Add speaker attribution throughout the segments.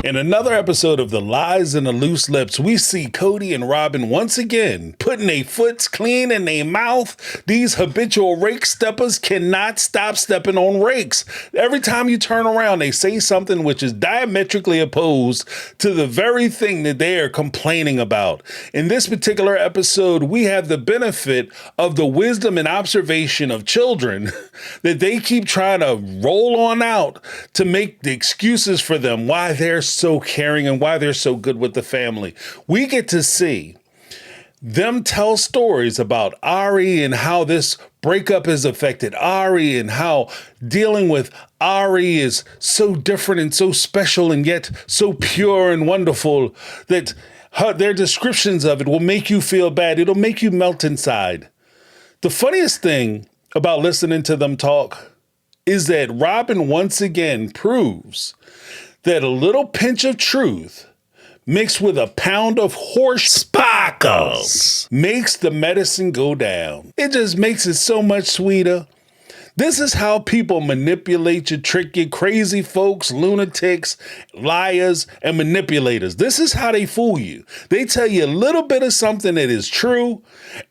Speaker 1: In another episode of The Lies and the Loose Lips, we see Kody and Robyn once again putting their foots clean in their mouth. These habitual rake steppers cannot stop stepping on rakes. Every time you turn around, they say something which is diametrically opposed to the very thing that they are complaining about. In this particular episode, we have the benefit of the wisdom and observation of children that they keep trying to roll on out to make the excuses for them why they're so caring and why they're so good with the family. We get to see them tell stories about Ari and how this breakup has affected Ari and how dealing with Ari is so different and so special and yet so pure and wonderful that their descriptions of it will make you feel bad. It'll make you melt inside. The funniest thing about listening to them talk is that Robyn once again proves that a little pinch of truth mixed with a pound of horse sparkles makes the medicine go down. It just makes it so much sweeter. This is how people manipulate you, trick you, crazy folks, lunatics, liars, and manipulators. This is how they fool you. They tell you a little bit of something that is true,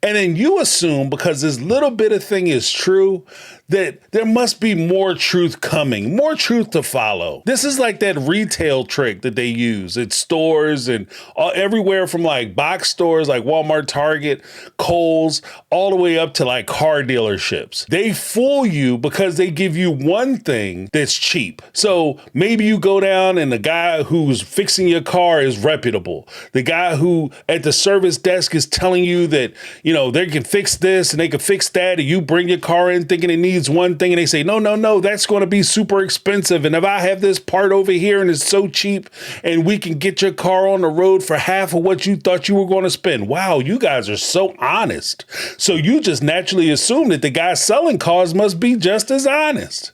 Speaker 1: and then you assume because this little bit of thing is true, that there must be more truth coming, more truth to follow. This is like that retail trick that they use at stores and everywhere from like box stores like Walmart, Target, Kohl's, all the way up to like car dealerships. They fool you because they give you one thing that's cheap. So maybe you go down and the guy who's fixing your car is reputable. The guy who at the service desk is telling you that, you know, they can fix this and they can fix that, and you bring your car in thinking it needs one thing and they say, no, that's going to be super expensive. And if I have this part over here and it's so cheap and we can get your car on the road for half of what you thought you were going to spend. Wow, you guys are so honest. So you just naturally assume that the guy selling cars must be just as honest.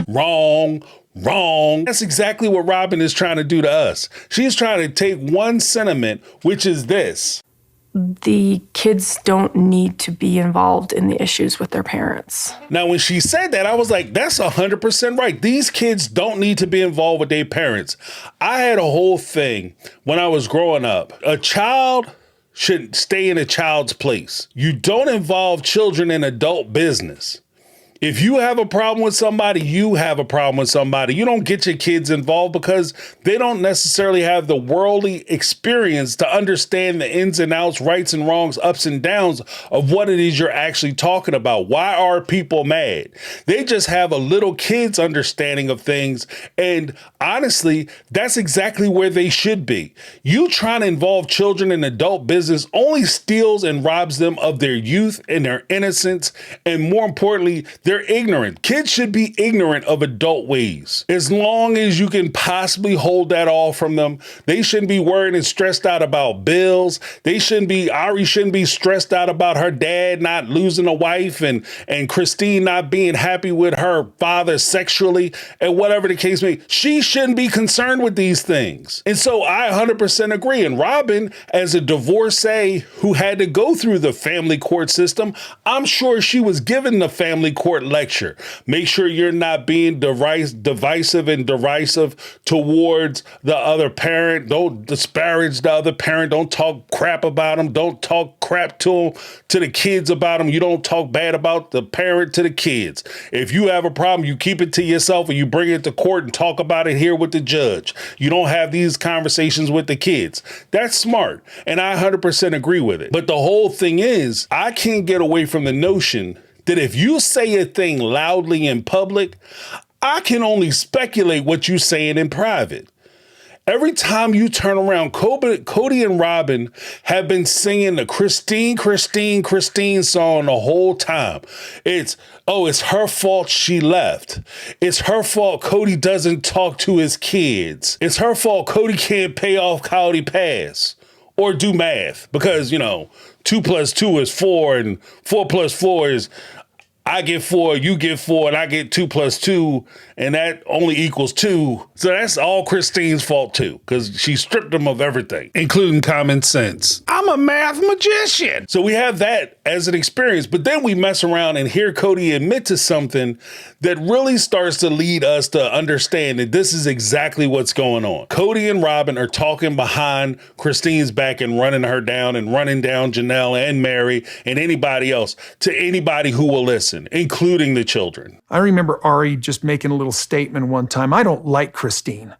Speaker 1: Wrong. That's exactly what Robyn is trying to do to us. She's trying to take one sentiment, which is this.
Speaker 2: The kids don't need to be involved in the issues with their parents.
Speaker 1: Now, when she said that, I was like, that's 100% right. These kids don't need to be involved with their parents. I had a whole thing when I was growing up. A child should stay in a child's place. You don't involve children in adult business. If you have a problem with somebody, you have a problem with somebody. You don't get your kids involved because they don't necessarily have the worldly experience to understand the ins and outs, rights and wrongs, ups and downs of what it is you're actually talking about. Why are people mad? They just have a little kid's understanding of things. And honestly, that's exactly where they should be. You trying to involve children in adult business only steals and robs them of their youth and their innocence. And more importantly, they're ignorant. Kids should be ignorant of adult ways. As long as you can possibly hold that all from them, they shouldn't be worried and stressed out about bills. Ari shouldn't be stressed out about her dad not losing a wife and Christine not being happy with her father sexually and whatever the case may be. She shouldn't be concerned with these things. And so I 100% agree. And Robyn, as a divorcee who had to go through the family court system, I'm sure she was given the family court lecture. Make sure you're not being divisive and derisive towards the other parent. Don't disparage the other parent. Don't talk crap about them. Don't talk crap to the kids about them. You don't talk bad about the parent to the kids. If you have a problem, you keep it to yourself and you bring it to court and talk about it here with the judge. You don't have these conversations with the kids. That's smart. And I 100% agree with it. But the whole thing is, I can't get away from the notion that if you say a thing loudly in public, I can only speculate what you're saying in private. Every time you turn around, Kody and Robyn have been singing the Christine song the whole time. It's her fault she left. It's her fault Kody doesn't talk to his kids. It's her fault Kody can't pay off Kody Pass or do math because, 2 + 2 is 4 and 4 + 4 is... I get 4, you get 4, and I get 2 plus 2, and that only equals 2. So that's all Christine's fault too, because she stripped them of everything, including common sense. I'm a math magician. So we have that as an experience, but then we mess around and hear Kody admit to something that really starts to lead us to understand that this is exactly what's going on. Kody and Robyn are talking behind Christine's back and running her down and running down Janelle and Mary and anybody else to anybody who will listen, including the children.
Speaker 3: I remember Ari just making a little statement one time, I don't like Christine.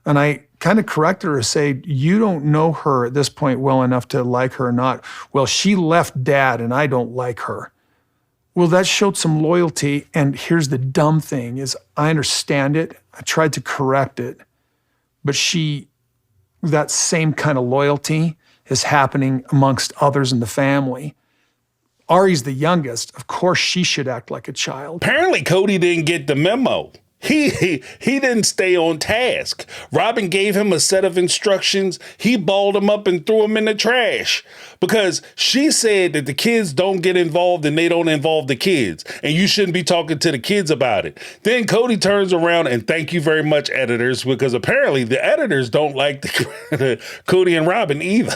Speaker 3: And I kind of corrected her to say, you don't know her at this point well enough to like her or not. Well, she left Dad and I don't like her. Well, that showed some loyalty. And here's the dumb thing is I understand it. I tried to correct it. But that same kind of loyalty is happening amongst others in the family. Ari's the youngest. Of course, she should act like a child.
Speaker 1: Apparently, Kody didn't get the memo. He didn't stay on task. Robyn gave him a set of instructions. He balled them up and threw them in the trash because she said that the kids don't get involved and they don't involve the kids. And you shouldn't be talking to the kids about it. Then Kody turns around and thank you very much, editors, because apparently the editors don't like the Kody and Robyn either.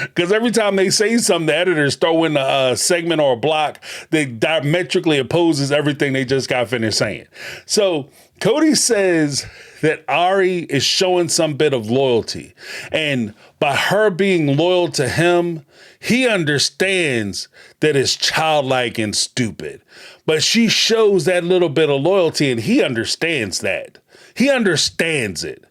Speaker 1: Because every time they say something, the editors throw in a segment or a block that diametrically opposes everything they just got finished saying. So Kody says that Ari is showing some bit of loyalty. And by her being loyal to him, he understands that it's childlike and stupid. But she shows that little bit of loyalty and he understands that. He understands it.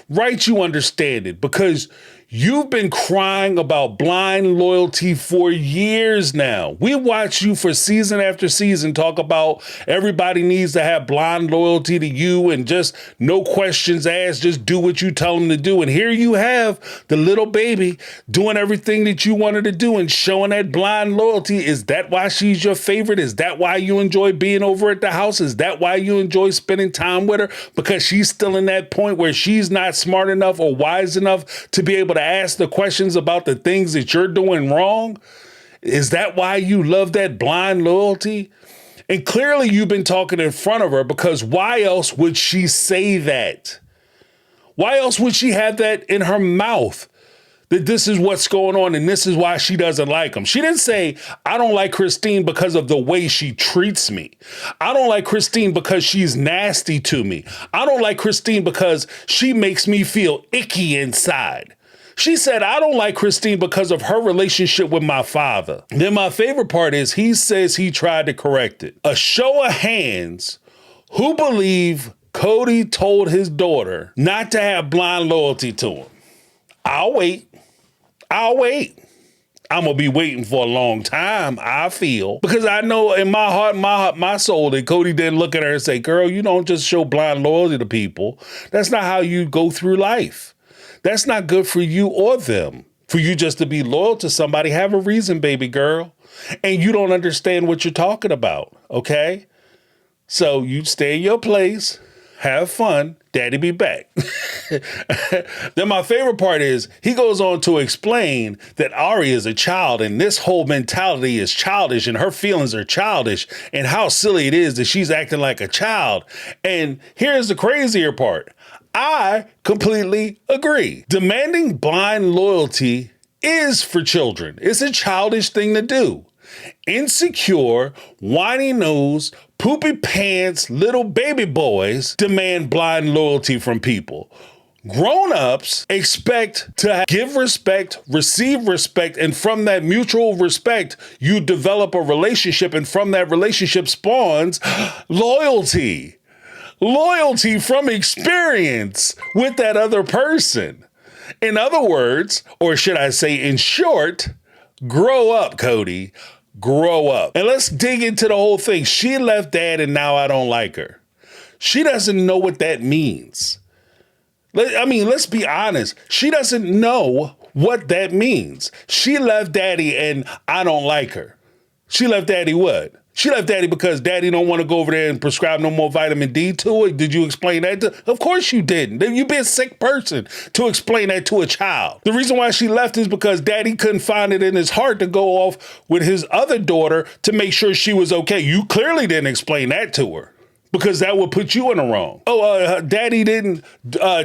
Speaker 1: Right, you understand it because you've been crying about blind loyalty for years now. We watch you for season after season talk about everybody needs to have blind loyalty to you and just no questions asked, just do what you tell them to do. And here you have the little baby doing everything that you wanted to do and showing that blind loyalty. Is that why she's your favorite? Is that why you enjoy being over at the house? Is that why you enjoy spending time with her? Because she's still in that point where she's not smart enough or wise enough to be able to ask the questions about the things that you're doing wrong? Is that why you love that blind loyalty? And clearly you've been talking in front of her because why else would she say that? Why else would she have that in her mouth? That this is what's going on and this is why she doesn't like him. She didn't say, I don't like Christine because of the way she treats me. I don't like Christine because she's nasty to me. I don't like Christine because she makes me feel icky inside. She said, I don't like Christine because of her relationship with my father. Then my favorite part is he says he tried to correct it. A show of hands who believe Kody told his daughter not to have blind loyalty to him. I'll wait. I'm going to be waiting for a long time, I feel. Because I know in my heart, my soul, that Kody didn't look at her and say, girl, you don't just show blind loyalty to people. That's not how you go through life. That's not good for you or them. For you just to be loyal to somebody, have a reason, baby girl. And you don't understand what you're talking about, okay? So you stay in your place, have fun, daddy be back. Then my favorite part is he goes on to explain that Ari is a child and this whole mentality is childish and her feelings are childish and how silly it is that she's acting like a child. And here's the crazier part. I completely agree. Demanding blind loyalty is for children. It's a childish thing to do. Insecure, whiny nose, poopy pants, little baby boys demand blind loyalty from people. Grown-ups expect to give respect, receive respect, and from that mutual respect, you develop a relationship, and from that relationship spawns loyalty. Loyalty from experience with that other person. In other words, or should I say in short, grow up, Kody. Grow up. And let's dig into the whole thing. She left dad and now I don't like her. She doesn't know what that means. Let's be honest. She doesn't know what that means. She left daddy and I don't like her. She left daddy what? She left daddy because daddy don't want to go over there and prescribe no more vitamin D to it. Did you explain that? Of course you didn't. You'd be a sick person to explain that to a child. The reason why she left is because daddy couldn't find it in his heart to go off with his other daughter to make sure she was okay. You clearly didn't explain that to her, because that would put you in the wrong. Daddy didn't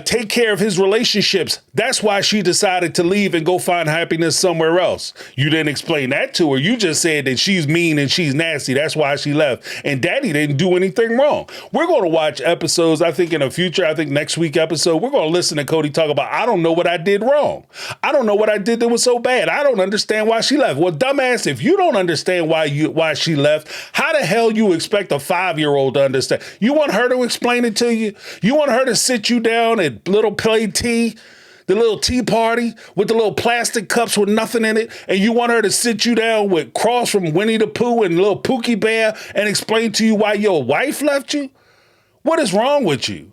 Speaker 1: take care of his relationships. That's why she decided to leave and go find happiness somewhere else. You didn't explain that to her. You just said that she's mean and she's nasty. That's why she left. And daddy didn't do anything wrong. We're going to watch episodes, I think in the future, I think next week episode, we're going to listen to Kody talk about, I don't know what I did wrong. I don't know what I did that was so bad. I don't understand why she left. Well, dumbass, if you don't understand why she left, how the hell you expect a 5-year-old to understand? You want her to explain it to you? You want her to sit you down at little play tea, the little tea party with the little plastic cups with nothing in it, and you want her to sit you down with Cross from Winnie the Pooh and little Pookie Bear and explain to you why your wife left you? What is wrong with you?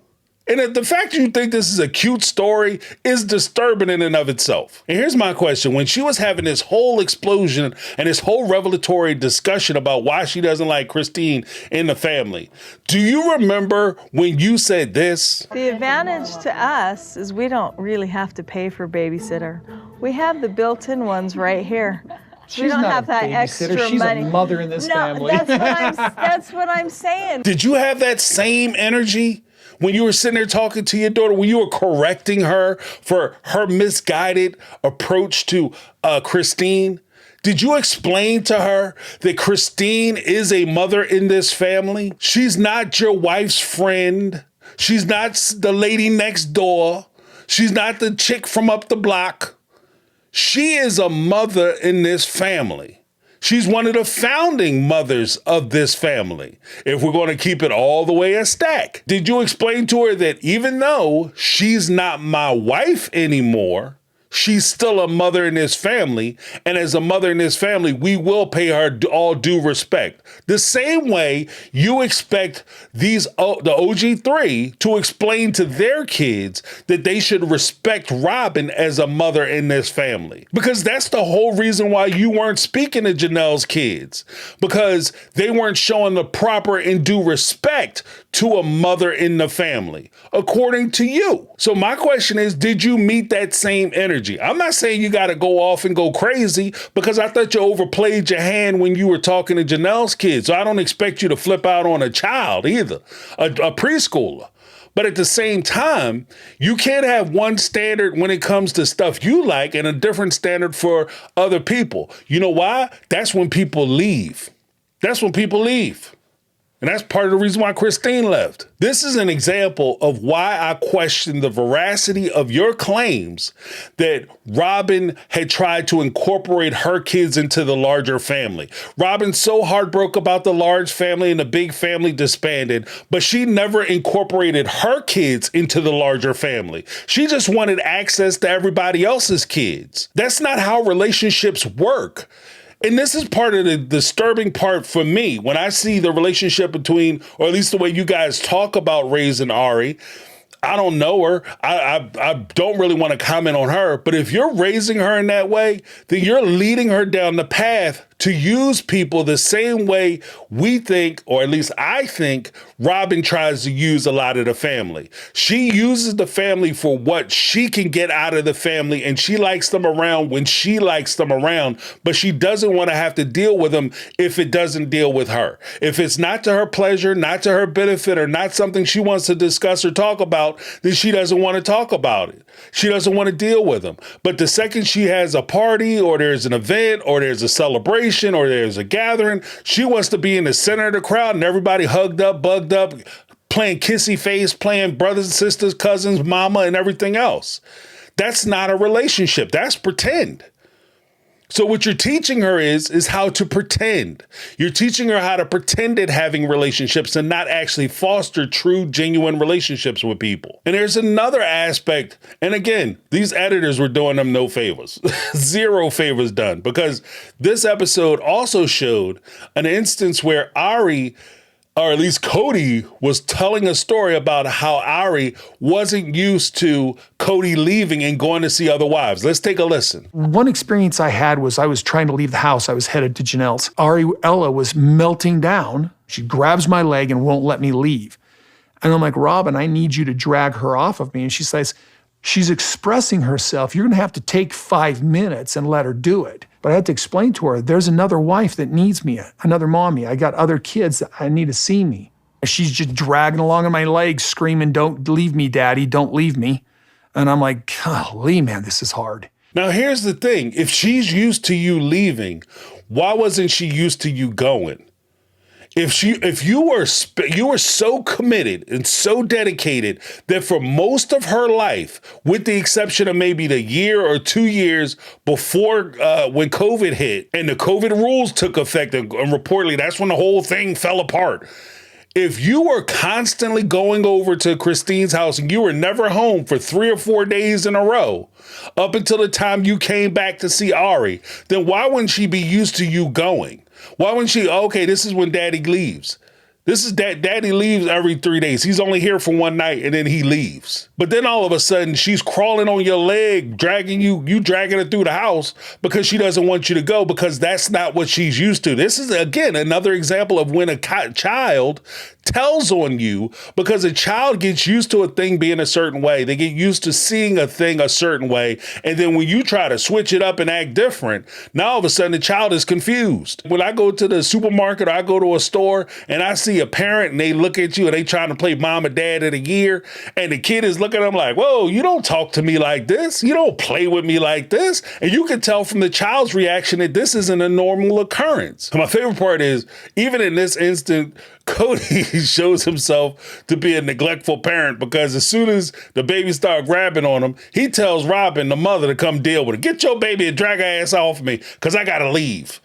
Speaker 1: And the fact you think this is a cute story is disturbing in and of itself. And here's my question. When she was having this whole explosion and this whole revelatory discussion about why she doesn't like Christine in the family, do you remember when you said this?
Speaker 4: The advantage to us is we don't really have to pay for a babysitter. We have the built-in ones right here.
Speaker 3: She's
Speaker 4: we don't
Speaker 3: not
Speaker 4: have
Speaker 3: a
Speaker 4: that
Speaker 3: babysitter.
Speaker 4: extra
Speaker 3: She's
Speaker 4: money.
Speaker 3: a mother in this family.
Speaker 4: That's what I'm saying.
Speaker 1: Did you have that same energy when you were sitting there talking to your daughter, when you were correcting her for her misguided approach to Christine? Did you explain to her that Christine is a mother in this family? She's not your wife's friend. She's not the lady next door. She's not the chick from up the block. She is a mother in this family. She's one of the founding mothers of this family, if we're going to keep it all the way a stack. Did you explain to her that even though she's not my wife anymore, she's still a mother in this family, and as a mother in this family, we will pay her all due respect? The same way you expect the OG3 to explain to their kids that they should respect Robyn as a mother in this family. Because that's the whole reason why you weren't speaking to Janelle's kids, because they weren't showing the proper and due respect to a mother in the family, according to you. So my question is, did you meet that same energy? I'm not saying you got to go off and go crazy, because I thought you overplayed your hand when you were talking to Janelle's kids. So I don't expect you to flip out on a child either, a preschooler. But at the same time, you can't have one standard when it comes to stuff you like and a different standard for other people. You know why? That's when people leave. That's when people leave. And that's part of the reason why Christine left. This is an example of why I question the veracity of your claims that Robyn had tried to incorporate her kids into the larger family. Robyn's so heartbroken about the large family and the big family disbanded, but she never incorporated her kids into the larger family. She just wanted access to everybody else's kids. That's not how relationships work. And this is part of the disturbing part for me when I see the relationship between, or at least the way you guys talk about raising Ari. I don't know her. I don't really want to comment on her. But if you're raising her in that way, then you're leading her down the path to use people the same way we think, or at least I think, Robyn tries to use a lot of the family. She uses the family for what she can get out of the family, and she likes them around when she likes them around, but she doesn't want to have to deal with them if it doesn't deal with her. If it's not to her pleasure, not to her benefit, or not something she wants to discuss or talk about, then she doesn't want to talk about it. She doesn't want to deal with them. But the second she has a party, or there's an event, or there's a celebration, or there's a gathering, she wants to be in the center of the crowd and everybody hugged up, bugged up, playing kissy face, playing brothers and sisters, cousins, mama, and everything else. That's not a relationship. That's pretend. So what you're teaching her is how to pretend. You're teaching her how to pretend at having relationships and not actually foster true, genuine relationships with people. And there's another aspect. And again, these editors were doing them no favors. Zero favors done. Because this episode also showed an instance where Ari or at least Kody was telling a story about how Ari wasn't used to Kody leaving and going to see other wives. Let's take a listen.
Speaker 3: One experience I had was I was trying to leave the house. I was headed to Janelle's. Ariella was melting down. She grabs my leg and won't let me leave. And I'm like, Robyn, I need you to drag her off of me. And she says, she's expressing herself. You're going to have to take 5 minutes and let her do it. But I had to explain to her, there's another wife that needs me, another mommy. I got other kids that I need to see me. She's just dragging along on my legs, screaming, don't leave me, Daddy, don't leave me. And I'm like, golly, man, this is hard.
Speaker 1: Now, here's the thing. If she's used to you leaving, why wasn't she used to you going? If you were so committed and so dedicated that for most of her life, with the exception of maybe the year or 2 years before when COVID hit and the COVID rules took effect, and reportedly that's when the whole thing fell apart. If you were constantly going over to Christine's house and you were never home for 3 or 4 days in a row, up until the time you came back to see Ari, then why wouldn't she be used to you going? Why wouldn't she, okay, this is when Daddy leaves. This is Daddy leaves every 3 days. He's only here for one night and then he leaves. But then all of a sudden she's crawling on your leg, dragging you dragging her through the house because she doesn't want you to go because that's not what she's used to. This is, again, another example of when a child tells on you because a child gets used to a thing being a certain way. They get used to seeing a thing a certain way. And then when you try to switch it up and act different, now all of a sudden the child is confused. When I go to the supermarket or I go to a store and I see a parent and they look at you and they trying to play mom and dad of the year and the kid is looking at them like, whoa, you don't talk to me like this. You don't play with me like this. And you can tell from the child's reaction that this isn't a normal occurrence. My favorite part is, even in this instant, Kody shows himself to be a neglectful parent because as soon as the baby start grabbing on him, he tells Robyn, the mother, to come deal with it. Get your baby and drag her ass off me because I got to leave.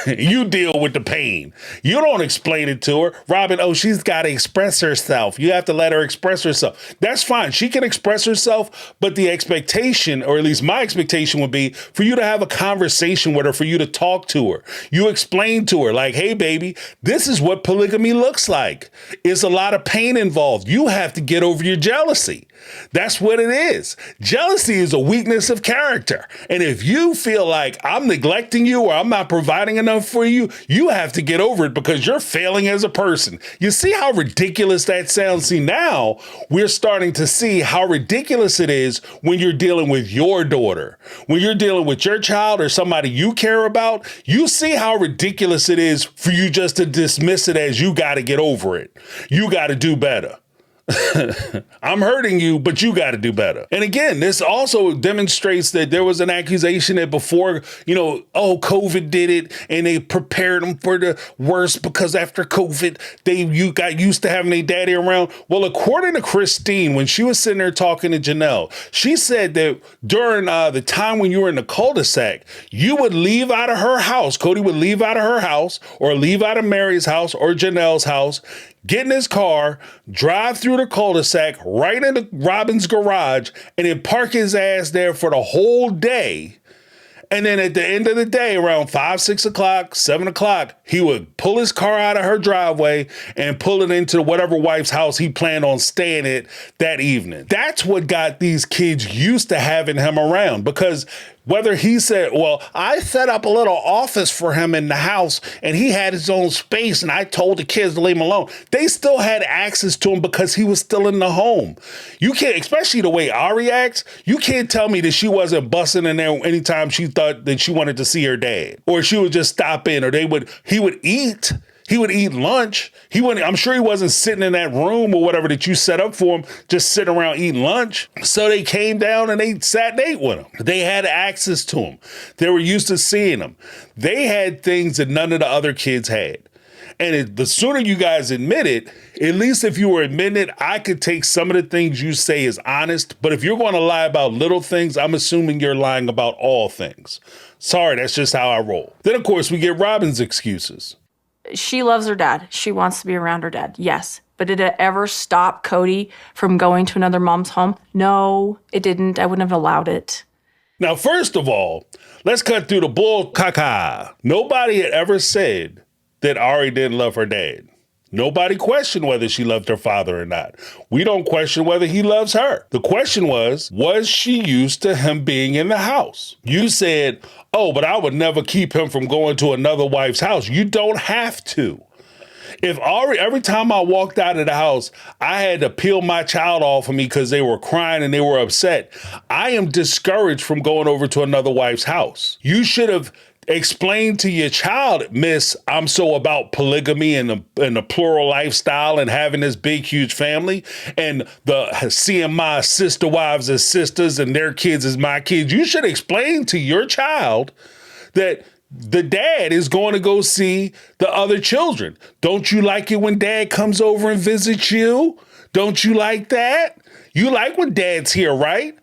Speaker 1: You deal with the pain. You don't explain it to her. Robyn, oh, she's got to express herself. You have to let her express herself. That's fine. She can express herself, but the expectation, or at least my expectation, would be for you to have a conversation with her, for you to talk to her. You explain to her like, hey, baby, this is what polygamy looks like. It's a lot of pain involved. You have to get over your jealousy. That's what it is. Jealousy is a weakness of character. And if you feel like I'm neglecting you or I'm not providing enough for you, you have to get over it because you're failing as a person. You see how ridiculous that sounds? See, now we're starting to see how ridiculous it is when you're dealing with your daughter, when you're dealing with your child or somebody you care about. You see how ridiculous it is for you just to dismiss it as you got to get over it. You got to do better. I'm hurting you, but you got to do better. And again, this also demonstrates that there was an accusation that before, COVID did it and they prepared them for the worst because after COVID, you got used to having their daddy around. Well, according to Christine, when she was sitting there talking to Janelle, she said that during the time when you were in the cul-de-sac, you would leave out of her house. Kody would leave out of her house or leave out of Mary's house or Janelle's house, get in his car, drive through the cul-de-sac right into Robyn's garage, and then park his ass there for the whole day. And then at the end of the day, around 5, 6 o'clock, 7 o'clock, he would pull his car out of her driveway and pull it into whatever wife's house he planned on staying at that evening. That's what got these kids used to having him around, because whether he said, well, I set up a little office for him in the house and he had his own space and I told the kids to leave him alone, they still had access to him because he was still in the home. You can't, especially the way Ari acts, you can't tell me that she wasn't busting in there anytime she thought that she wanted to see her dad, or she would just stop in, or he would eat. He would eat lunch. I'm sure he wasn't sitting in that room or whatever that you set up for him, just sitting around eating lunch. So they came down and they sat and ate with him. They had access to him. They were used to seeing him. They had things that none of the other kids had. And the sooner you guys admit it, at least if you were admitting it, I could take some of the things you say as honest. But if you're going to lie about little things, I'm assuming you're lying about all things. Sorry, that's just how I roll. Then, of course, we get Robyn's excuses.
Speaker 2: She loves her dad. She wants to be around her dad. Yes. But did it ever stop Kody from going to another mom's home? No, it didn't. I wouldn't have allowed it.
Speaker 1: Now, first of all, let's cut through the bull caca. Nobody had ever said that Ari didn't love her dad. Nobody questioned whether she loved her father or not. We don't question whether he loves her. The question was she used to him being in the house? You said, oh, but I would never keep him from going to another wife's house. You don't have to. If every time I walked out of the house, I had to peel my child off of me because they were crying and they were upset, I am discouraged from going over to another wife's house. You should have explained to your child, Miss, I'm so about polygamy and the plural lifestyle and having this big, huge family and seeing my sister wives as sisters and their kids as my kids. You should explain to your child that the dad is going to go see the other children. Don't you like it when dad comes over and visits you? Don't you like that? You like when dad's here, right?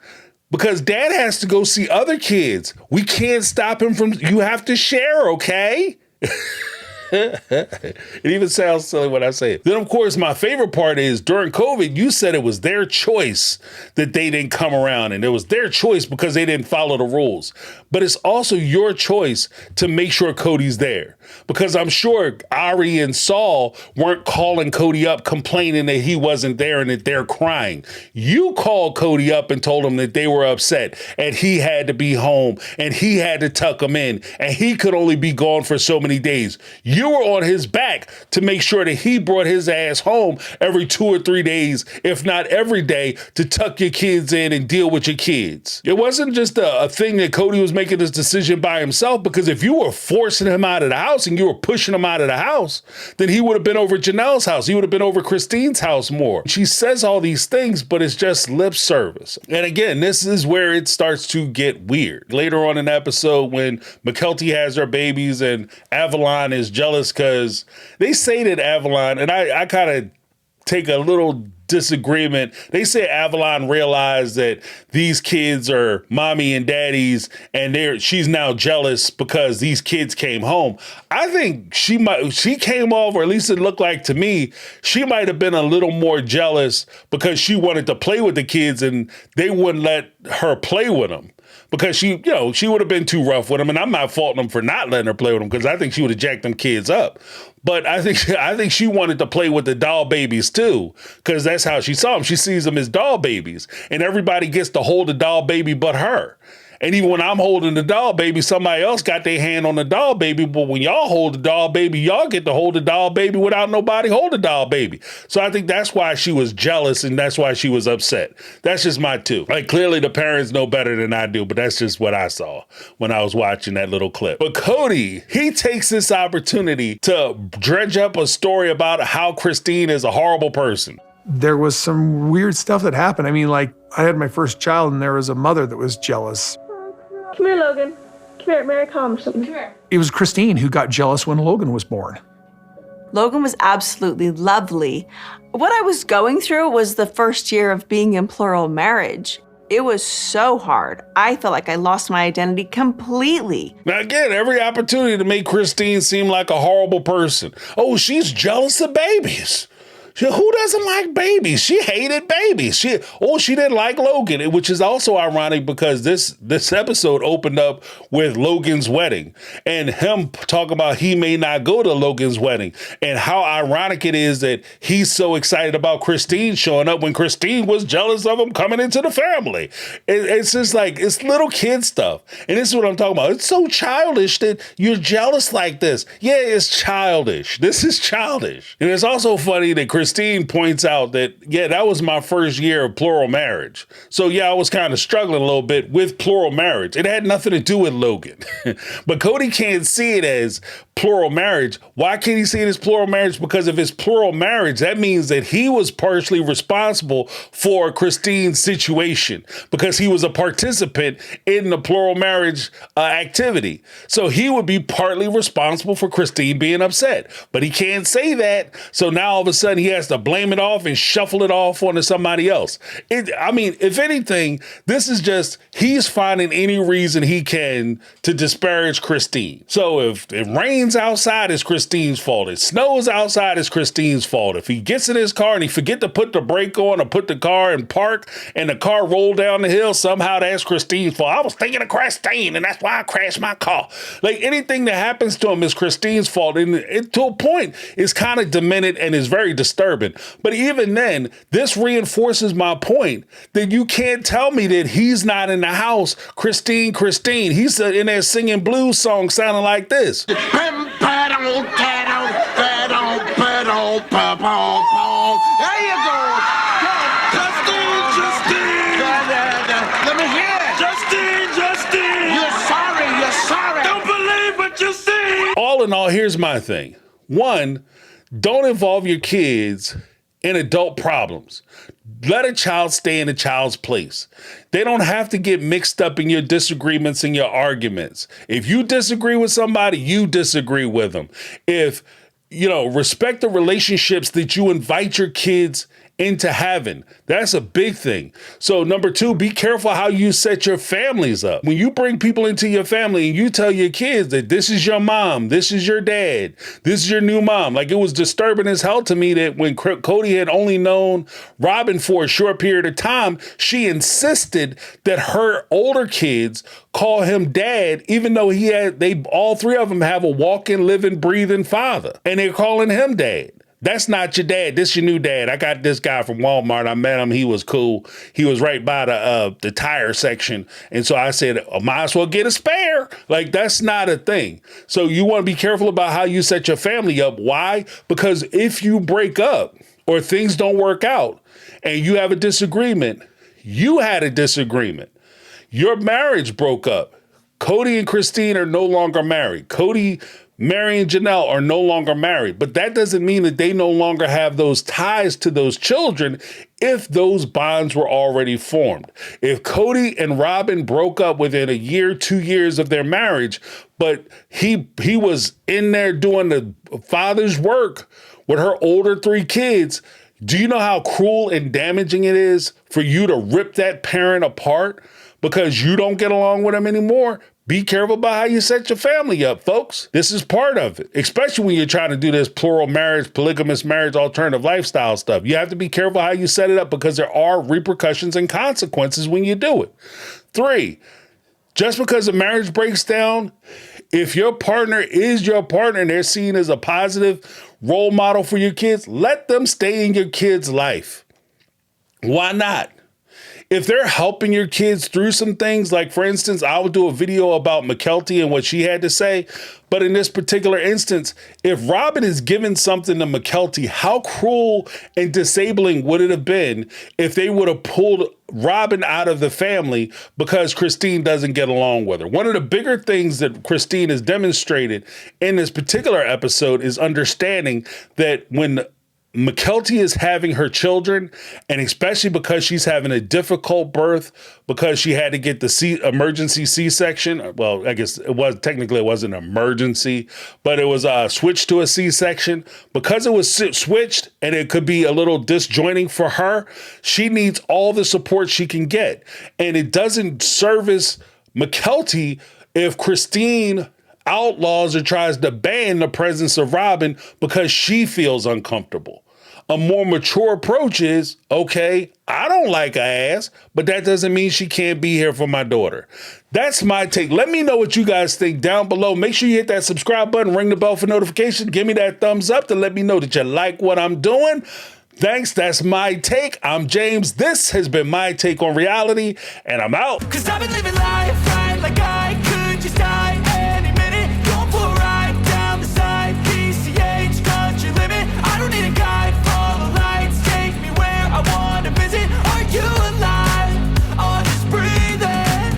Speaker 1: Because dad has to go see other kids. We can't stop him from, you have to share, okay? It even sounds silly when I say it. Then, of course, my favorite part is during COVID, you said it was their choice that they didn't come around, and it was their choice because they didn't follow the rules. But it's also your choice to make sure Kody's there, because I'm sure Ari and Saul weren't calling Kody up complaining that he wasn't there and that they're crying. You called Kody up and told him that they were upset and he had to be home and he had to tuck them in and he could only be gone for so many days. You were on his back to make sure that he brought his ass home every 2 or 3 days, if not every day, to tuck your kids in and deal with your kids. It wasn't just a thing that Kody was making this decision by himself, because if you were forcing him out of the house and you were pushing him out of the house, then he would have been over Janelle's house. He would have been over Christine's house more. She says all these things, but it's just lip service. And again, this is where it starts to get weird. Later on in the episode, when McKelty has her babies and Avalon is jealous because they say that Avalon, and I kind of take a little disagreement. They say Avalon realized that these kids are mommy and daddy's, and she's now jealous because these kids came home. I think she came off, or at least it looked like to me, she might have been a little more jealous because she wanted to play with the kids and they wouldn't let her play with them. Because she would have been too rough with them, and I'm not faulting them for not letting her play with them, because I think she would have jacked them kids up. But I think she wanted to play with the doll babies too, because that's how she saw them. She sees them as doll babies, and everybody gets to hold the doll baby but her. And even when I'm holding the doll baby, somebody else got their hand on the doll baby. But when y'all hold the doll baby, y'all get to hold the doll baby without nobody hold the doll baby. So I think that's why she was jealous, and that's why she was upset. That's just my two. Like, clearly the parents know better than I do, but that's just what I saw when I was watching that little clip. But Kody, he takes this opportunity to dredge up a story about how Christine is a horrible person.
Speaker 3: There was some weird stuff that happened. I mean, like, I had my first child and there was a mother that was jealous.
Speaker 5: Come here, Logan. Come here, Mary, calm something. Come here.
Speaker 3: It was Christine who got jealous when Logan was born.
Speaker 2: Logan was absolutely lovely. What I was going through was the first year of being in plural marriage. It was so hard. I felt like I lost my identity completely.
Speaker 1: Now, again, every opportunity to make Christine seem like a horrible person. Oh, she's jealous of babies. Who doesn't like babies? She hated babies. She didn't like Logan, which is also ironic because this episode opened up with Logan's wedding and him talking about he may not go to Logan's wedding, and how ironic it is that he's so excited about Christine showing up when Christine was jealous of him coming into the family. It's just like, it's little kid stuff. And this is what I'm talking about. It's so childish that you're jealous like this. Yeah, it's childish. This is childish. And it's also funny that Christine points out that, yeah, that was my first year of plural marriage. So, yeah, I was kind of struggling a little bit with plural marriage. It had nothing to do with Logan. But Kody can't see it as plural marriage. Why can't he see it as plural marriage? Because if it's plural marriage, that means that he was partially responsible for Christine's situation because he was a participant in the plural marriage activity. So he would be partly responsible for Christine being upset. But he can't say that. So now all of a sudden he has to blame it off and shuffle it off onto somebody else. I mean, if anything, this is just, he's finding any reason he can to disparage Christine. So if it rains outside, it's Christine's fault. It snows outside, it's Christine's fault. If he gets in his car and he forget to put the brake on or put the car in park and the car rolled down the hill, somehow that's Christine's fault. I was thinking of Christine and that's why I crashed my car. Like, anything that happens to him is Christine's fault. And it, to a point, is kind of demented and is very disturbing. But even then, this reinforces my point that you can't tell me that he's not in the house. Christine, he's in there singing blues songs sounding like this. There you go. Justine. Let me hear it. Justine. You're sorry. Don't believe what you see. All in all, here's my thing. One, don't involve your kids in adult problems. Let a child stay in a child's place. They don't have to get mixed up in your disagreements and your arguments. If you disagree with somebody, you disagree with them. If, respect the relationships that you invite your kids into having. That's a big thing. So number two, be careful how you set your families up. When you bring people into your family and you tell your kids that this is your mom, this is your dad, this is your new mom. Like, it was disturbing as hell to me that when Kody had only known Robyn for a short period of time, she insisted that her older kids call him dad, even though all three of them have a walking, living, breathing father, and they're calling him dad. That's not your dad. This your new dad. I got this guy from Walmart. I met him. He was cool. He was right by the tire section. And so I said, I might as well get a spare. Like, that's not a thing. So you want to be careful about how you set your family up. Why? Because if you break up or things don't work out and you have a disagreement, you had a disagreement. Your marriage broke up. Kody and Christine are no longer married. Mary and Janelle are no longer married, but that doesn't mean that they no longer have those ties to those children if those bonds were already formed. If Kody and Robyn broke up within a year, 2 years of their marriage, but he was in there doing the father's work with her older 3 kids, do you know how cruel and damaging it is for you to rip that parent apart because you don't get along with them anymore? Be careful about how you set your family up, folks. This is part of it, especially when you're trying to do this plural marriage, polygamous marriage, alternative lifestyle stuff. You have to be careful how you set it up because there are repercussions and consequences when you do it. 3, just because a marriage breaks down, if your partner is your partner and they're seen as a positive role model for your kids, let them stay in your kids' life. Why not? If they're helping your kids through some things, like, for instance, I would do a video about Mykelti and what she had to say. But in this particular instance, if Robyn is giving something to Mykelti, how cruel and disabling would it have been if they would have pulled Robyn out of the family because Christine doesn't get along with her? One of the bigger things that Christine has demonstrated in this particular episode is understanding that when Mykelti is having her children, and especially because she's having a difficult birth because she had to get the emergency C-section. Well, I guess it wasn't an emergency, but it was switched to a C-section. Because it was switched and it could be a little disjointing for her, she needs all the support she can get. And it doesn't service Mykelti if Christine outlaws or tries to ban the presence of Robyn because she feels uncomfortable. A more mature approach is, okay, I don't like her ass, but that doesn't mean she can't be here for my daughter. That's my take. Let me know what you guys think down below. Make sure you hit that subscribe button, ring the bell for notifications. Give me that thumbs up to let me know that you like what I'm doing. Thanks. That's my take. I'm James. This has been My Take on Reality, and I'm out. 'Cause I've been living life right like I could just die.